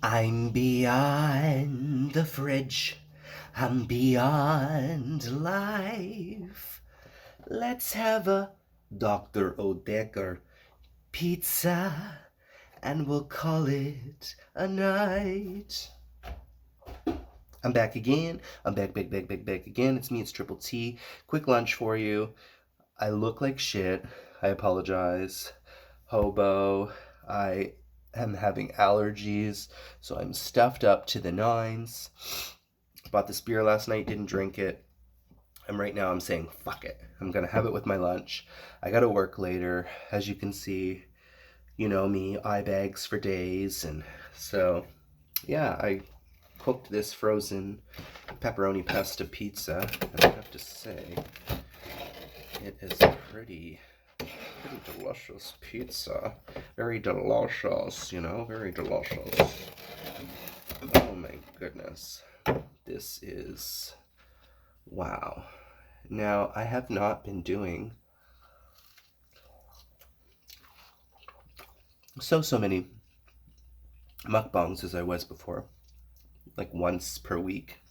I'm beyond the fridge. I'm beyond life. Let's have a Dr. Oetker pizza and we'll call it a night. I'm back again. I'm back again. It's me, it's Triple T. Quick lunch for you. I look like shit. I apologize. Hobo. I am having allergies, so I'm stuffed up to the nines. Bought this beer last night, didn't drink it. And right now I'm saying, fuck it. I'm gonna have it with my lunch. I gotta work later. As you can see, you know me, eye bags for days. And so, yeah, I cooked this frozen pepperoni pasta pizza, and I have to say, it is pretty delicious pizza. Very delicious, you know, very delicious. Oh my goodness. This is, wow. Now, I have not been doing so many mukbangs as I was before. Like once per week.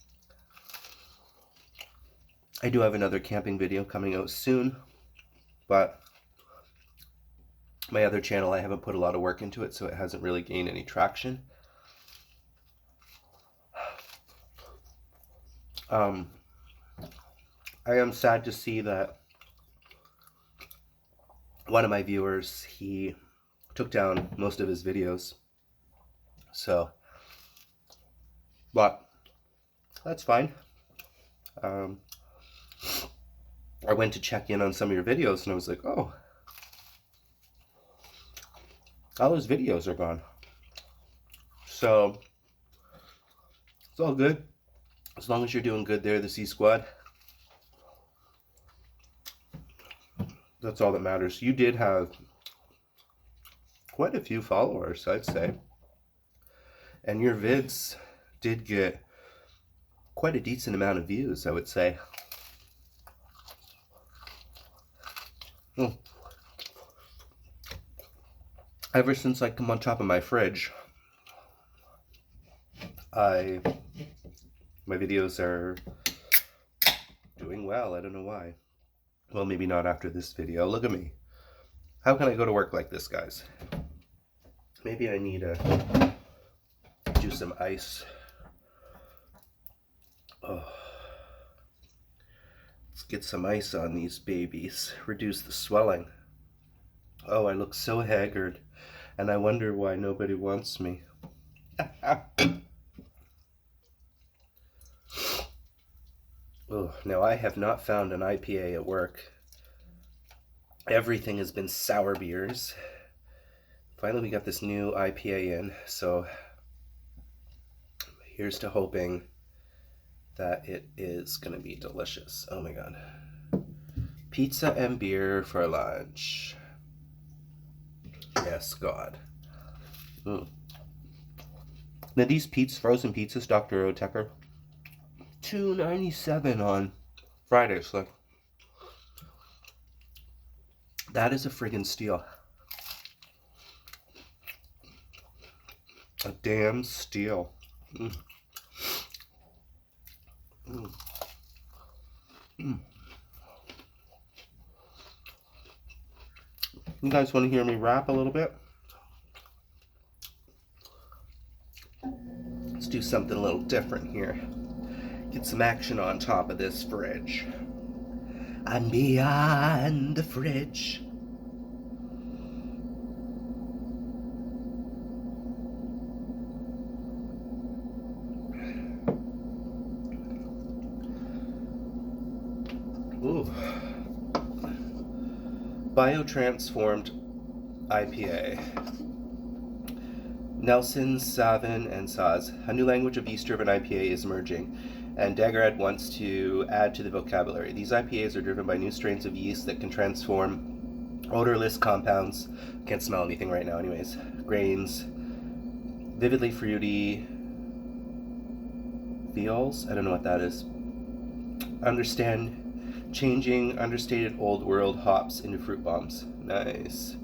I do have another camping video coming out soon, but my other channel, I haven't put a lot of work into it, so it hasn't really gained any traction. I am sad to see that one of my viewers, he took down most of his videos. So, but that's fine. I went to check in on some of your videos and I was like, oh, all those videos are gone. So, it's all good. As long as you're doing good there, the C Squad. That's all that matters. You did have quite a few followers, I'd say. And your vids did get quite a decent amount of views, I would say. Ever since I come on top of my fridge, my videos are doing well. I don't know why. Well, maybe not after this video. Look at me. How can I go to work like this, guys? Maybe I need to do some ice. Oh. Let's get some ice on these babies. Reduce the swelling. Oh, I look so haggard. And I wonder why nobody wants me. Oh, now I have not found an IPA at work. Everything has been sour beers. Finally, we got this new IPA in, so here's to hoping that it is going to be delicious. Oh my god. Pizza and beer for lunch. Yes, God. Now these frozen pizzas, Dr. Oetker, $2.97 on Fridays. Like, that is a friggin' steal. A damn steal. You guys want to hear me rap a little bit? Let's do something a little different here. Get some action on top of this fridge. I'm beyond the fridge. Ooh. Biotransformed IPA. Nelson, Savin, and Saz. A new language of East German IPA is emerging, and Daggerhead wants to add to the vocabulary. These IPAs are driven by new strains of yeast that can transform odorless compounds. Can't smell anything right now anyways. Grains. Vividly fruity feels. I don't know what that is. Understand changing understated old world hops into fruit bombs. Nice.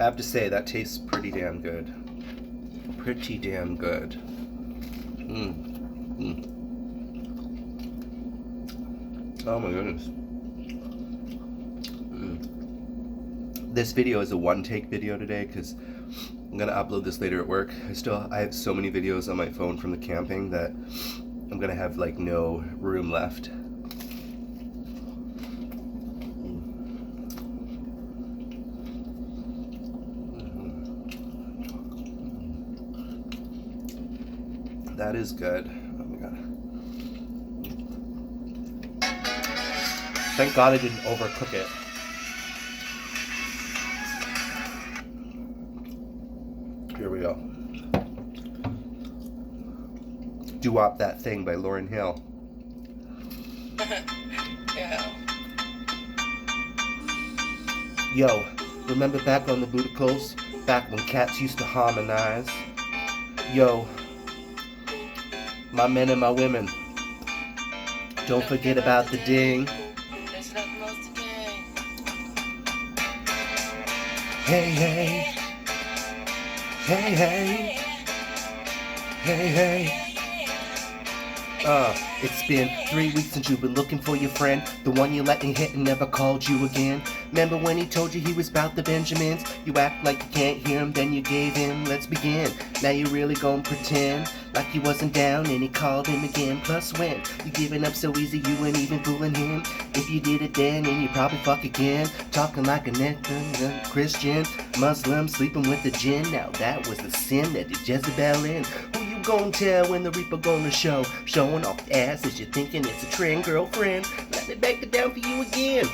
I have to say, that tastes pretty damn good. pretty damn good. Oh my goodness. This video is a one-take video today because I'm gonna upload this later at work. I have so many videos on my phone from the camping that I'm gonna have like no room left. That is good. Oh my god. Thank God I didn't overcook it. Here we go. Doo-Wop That Thing by Lauryn Hill. Yeah. Yo, remember back on the Booticles? Back when cats used to harmonize? Yo, my men and my women, don't forget about the ding. There's nothing else to do. Hey, hey. Hey, hey. Hey, hey. It's been 3 weeks since you've been looking for your friend, the one you let me hit and never called you again. Remember when he told you he was about the Benjamins? You act like you can't hear him, then you gave him. Let's begin. Now you really gon' pretend like he wasn't down and he called him again. Plus when you giving up so easy, you ain't even fooling him. If you did it then you probably fuck again. Talking like a Christian, Muslim, sleeping with a jinn. Now that was the sin that did Jezebel in. Who you gon' tell when the Reaper gonna show? Showing off the ass as you're thinking it's a trend, girlfriend. Let me back it down for you again.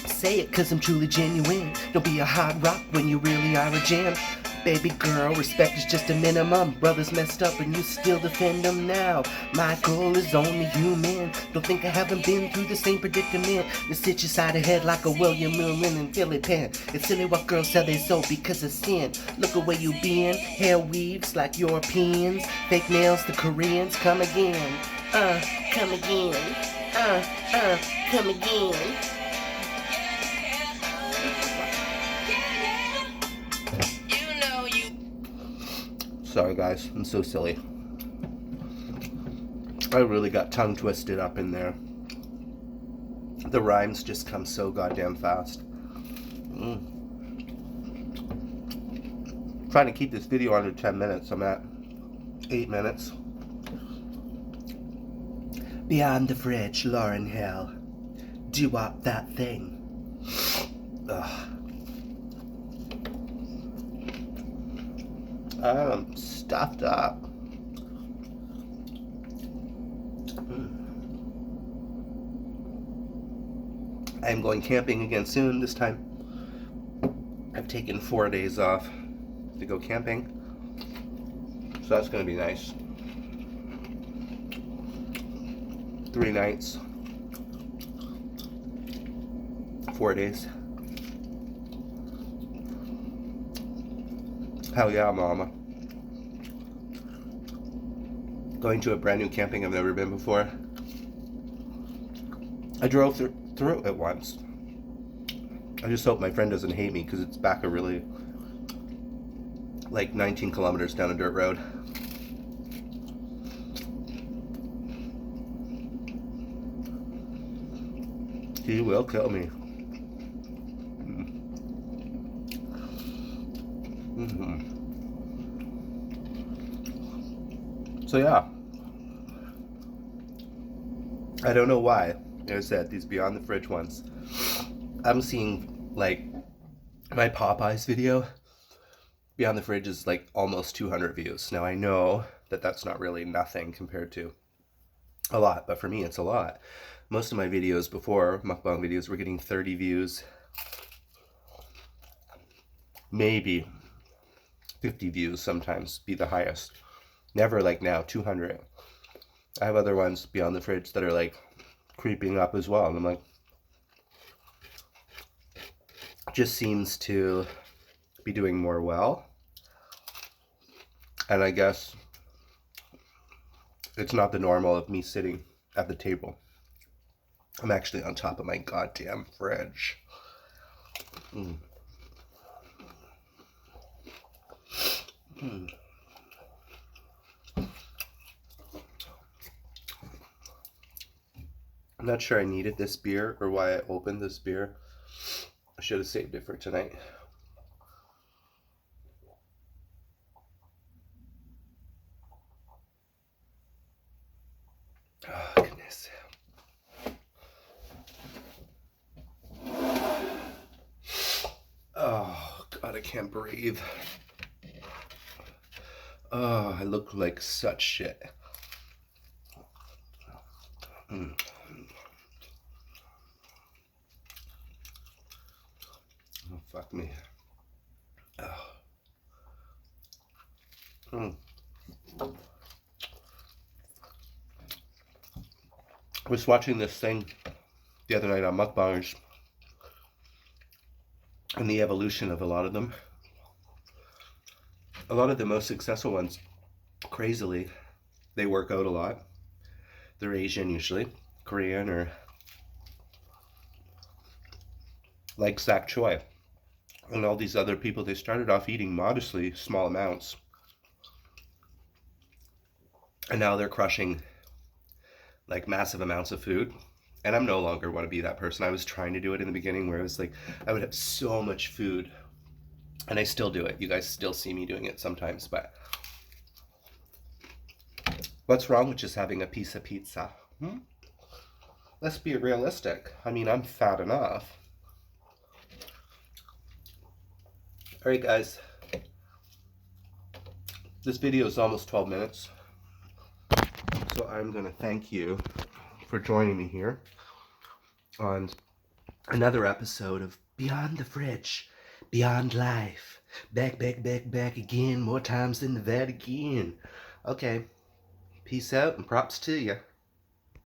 Say it cause I'm truly genuine. Don't be a hot rock when you really are a gem. Baby girl, respect is just a minimum. Brothers messed up and you still defend them now. Michael is only human. Don't think I haven't been through the same predicament. You sit your side ahead like a William Millen and Philly Penn. It's silly what girls sell their soul because of sin. Look at where you been. Hair weaves like Europeans. Fake nails the Koreans. Come again. Come again. Come again. Sorry guys, I'm so silly. I really got tongue twisted up in there. The rhymes just come so goddamn fast. Trying to keep this video under 10 minutes. I'm at 8 minutes. Beyond the Fridge, Lauryn Hill. Doo-Wop That Thing. Ugh. I'm stuffed up. I'm going camping again soon. This time I've taken 4 days off to go camping. So that's going to be nice. 3 nights. 4 days. Hell yeah, mama. Going to a brand new camping I've never been before. I drove through it once. I just hope my friend doesn't hate me because it's back a really like 19 kilometers down a dirt road. He will kill me. So yeah, I don't know why. Like I said, these Beyond the Fridge ones, I'm seeing like my Popeyes video. Beyond the Fridge is like almost 200 views. Now I know that that's not really nothing compared to a lot, but for me it's a lot. Most of my videos before, mukbang videos, were getting 30 views, maybe 50 views sometimes be the highest. Never like now 200. I have other ones Beyond the Fridge that are like creeping up as well, and I'm like, just seems to be doing more well. And I guess it's not the normal of me sitting at the table. I'm actually on top of my goddamn fridge. not sure I needed this beer or why I opened this beer. I should have saved it for tonight. Oh, goodness. Oh, God, I can't breathe. Oh, I look like such shit. Mm. Oh, fuck me. Oh. Mm. I was watching this thing the other night on Mukbangers and the evolution of a lot of them. A lot of the most successful ones, crazily, they work out a lot. They're Asian usually, Korean, or like Sak Choi. And all these other people, they started off eating modestly small amounts. And now they're crushing like massive amounts of food. And I'm no longer want to be that person. I was trying to do it in the beginning where it was like I would have so much food, and I still do it. You guys still see me doing it sometimes, but what's wrong with just having a piece of pizza? Let's be realistic. I mean, I'm fat enough. All right, guys. This video is almost 12 minutes. So I'm going to thank you for joining me here on another episode of Beyond the Fridge, Beyond Life. Back again, more times than the Vatican. Okay, peace out and props to you.